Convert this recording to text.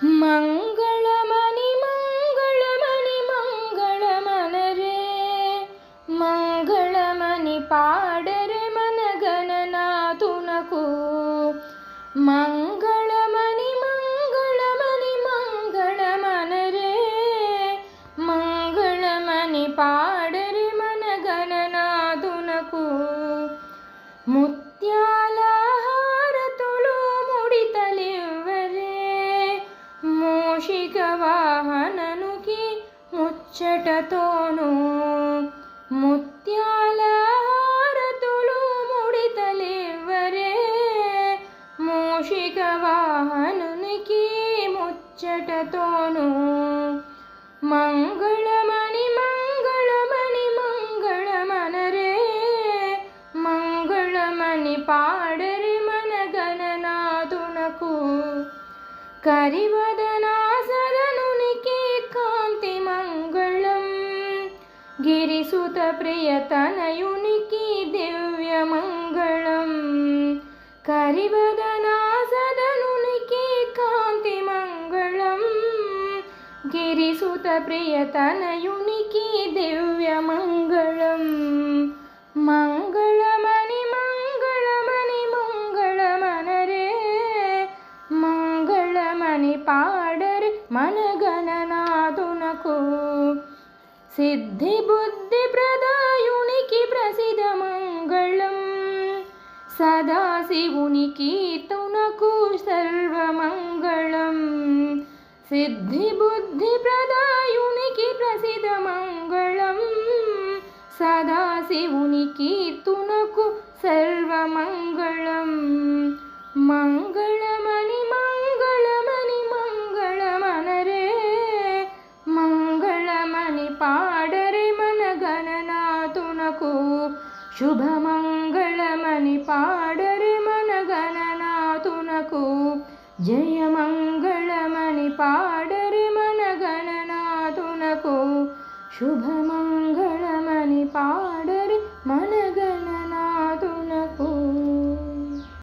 మంగళమణి మంగళమణి మంగళమనరే మంగళమణి పాడరే మన గణనాథునకు. మంగళమణి మంగళమణి మంగళమనరే మంగళమణి పాడరే మన గణనాథునకు. ముత్యాల హారతులు ముడితలివ్వరే మూషిక వాహననుకి ముచ్చటతోను. ముత్యాల హారతులు ముడితలివ్వరే మూషిక వాహనునికి ముచ్చటతోను. మంగళమణి మంగళమణి మంగళమనరే మంగళమణి పాడరే మన గణనాథునకు. కరివదనా సదనునికి కాంతి మంగళం గిరిసుత ప్రియతనయునికి దివ్య మంగళం. కరివదనా సదనునికి కాంతి మంగళం గిరిసుత ప్రియతనయునికి దివ్య మంగళం. మంగళమణి మంగళమణి మంగళమనరే మంగళమణి పాడరే మన గణనాథునకు. సిద్ధి బుద్ధి ప్రదాయునికి ప్రసిద్ధ మంగళం సదాశివునికి తునకు సర్వమంగళం. సిద్ధి బుద్ధి ప్రదాయునికి ప్రసిద్ధ మంగళం సదాశివునికి తునకు సర్వమంగళం. మంగళమణి మంగళమణి మంగళమనరే మంగళమణి పాడరే మన గణనాథునకు. శుభమంగళమణి పాడరే మన గణనాథునకు. జయమంగళమణి పాడరే మన గణనాథునకు. శుభమంగళమణి పాడరే మన గణ